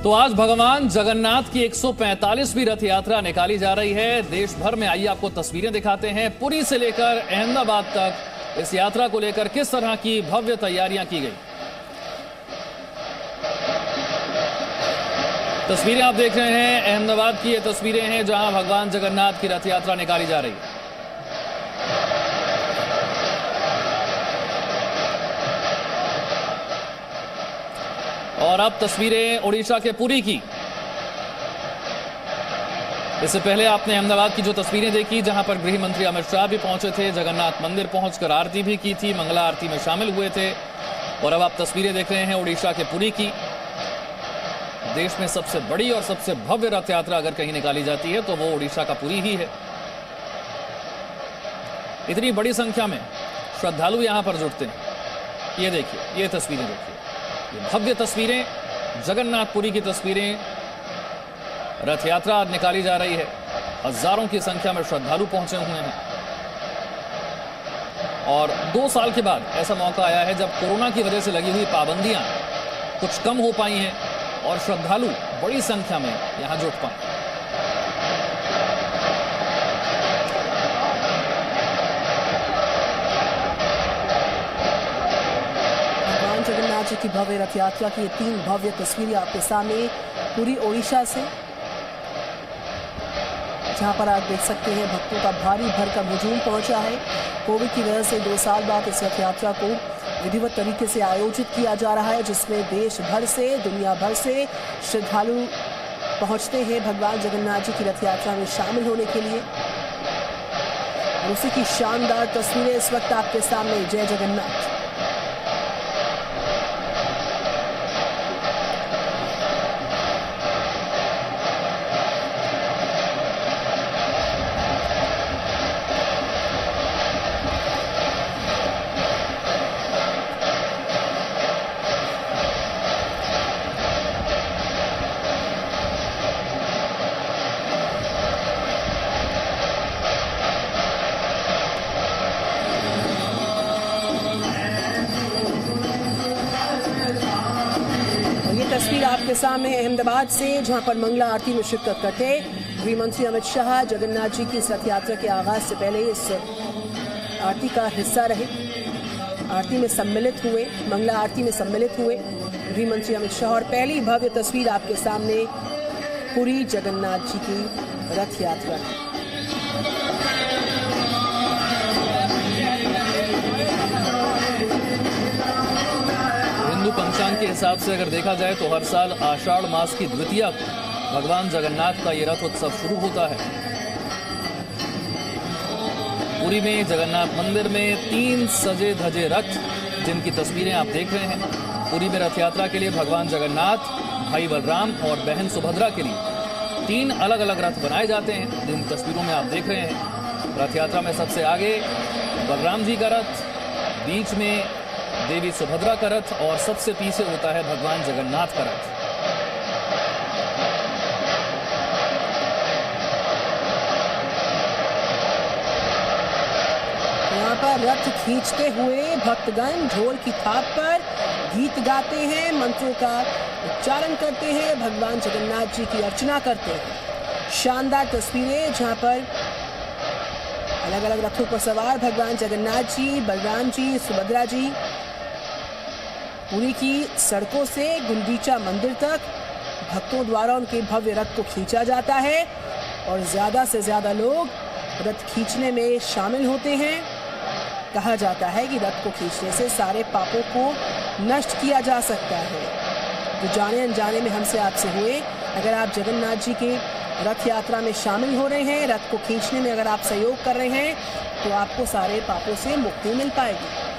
तो आज भगवान जगन्नाथ की 145वीं रथ यात्रा निकाली जा रही है देश भर में। आइए आपको तस्वीरें दिखाते हैं पुरी से लेकर अहमदाबाद तक इस यात्रा को लेकर किस तरह की भव्य तैयारियां की गई। तस्वीरें आप देख रहे हैं, अहमदाबाद की ये तस्वीरें हैं जहां भगवान जगन्नाथ की रथ यात्रा निकाली जा रही है। और अब तस्वीरें उड़ीसा के पुरी की। इससे पहले आपने अहमदाबाद की जो तस्वीरें देखी जहां पर गृह मंत्री अमित शाह भी पहुंचे थे, जगन्नाथ मंदिर पहुंचकर आरती भी की थी, मंगला आरती में शामिल हुए थे। और अब आप तस्वीरें देख रहे हैं उड़ीसा के पुरी की। देश में सबसे बड़ी और सबसे भव्य रथ यात्रा अगर कहीं निकाली जाती है तो वो उड़ीसा का पुरी ही है। इतनी बड़ी संख्या में श्रद्धालु यहां पर जुटते हैं। ये देखिए, ये तस्वीरें देखिए, भव्य तस्वीरें, जगन्नाथपुरी की तस्वीरें। रथ यात्रा आज निकाली जा रही है, हजारों की संख्या में श्रद्धालु पहुंचे हुए हैं। और 2 साल के बाद ऐसा मौका आया है जब कोरोना की वजह से लगी हुई पाबंदियां कुछ कम हो पाई हैं और श्रद्धालु बड़ी संख्या में यहां जुट पाए। जगन्नाथ जी की भव्य रथ यात्रा की ये 3 भव्य तस्वीरें आपके सामने पूरी ओडिशा से, जहां पर आप देख सकते हैं भक्तों का भारी भरकम हुजूम पहुंचा है। कोविड की वजह से 2 साल बाद इस रथ यात्रा को विधिवत तरीके से आयोजित किया जा रहा है, जिसमें देश भर से, दुनिया भर से श्रद्धालु पहुंचते हैं भगवान जगन्नाथ जी की रथ यात्रा में शामिल होने के लिए। और उसी की शानदार तस्वीरें इस वक्त आपके सामने। जय जगन्नाथ। तस्वीर आपके सामने अहमदाबाद से, जहां पर मंगला आरती में शिरकत करते गृह मंत्री अमित शाह जगन्नाथ जी की इस रथ यात्रा के आगाज से पहले इस आरती का हिस्सा रहे, आरती में सम्मिलित हुए, मंगला आरती में सम्मिलित हुए गृह मंत्री अमित शाह। और पहली भव्य तस्वीर आपके सामने पुरी जगन्नाथ जी की रथ यात्रा। हिंदू पंचांग के हिसाब से अगर देखा जाए तो हर साल आषाढ़ मास की द्वितीया को भगवान जगन्नाथ का ये रथ उत्सव शुरू होता है। पुरी में जगन्नाथ मंदिर में 3 सजे धजे रथ, जिनकी तस्वीरें आप देख रहे हैं। पुरी में रथ यात्रा के लिए भगवान जगन्नाथ, भाई बलराम और बहन सुभद्रा के लिए 3 अलग अलग रथ बनाए जाते हैं, जिन तस्वीरों में आप देख रहे हैं। रथ यात्रा में सबसे आगे बलराम जी का रथ, बीच में देवी सुभद्रा का रथ और सबसे पीछे होता है भगवान जगन्नाथ का रथ। यहाँ पर रथ खींचते हुए भक्तगण ढोल की थाप पर गीत गाते हैं, मंत्रों का उच्चारण करते हैं, भगवान जगन्नाथ जी की अर्चना करते हैं। शानदार तस्वीरें जहाँ पर अलग अलग रथों पर सवार भगवान जगन्नाथ जी, बलराम जी, सुभद्रा जी पुरी की सड़कों से गुंडीचा मंदिर तक भक्तों द्वारा उनके भव्य रथ को खींचा जाता है और ज़्यादा से ज़्यादा लोग रथ खींचने में शामिल होते हैं। कहा जाता है कि रथ को खींचने से सारे पापों को नष्ट किया जा सकता है। तो जाने अनजाने में हमसे आपसे हुए, अगर आप जगन्नाथ जी के रथ यात्रा में शामिल हो रहे हैं, रथ को खींचने में अगर आप सहयोग कर रहे हैं, तो आपको सारे पापों से मुक्ति मिल पाएगी।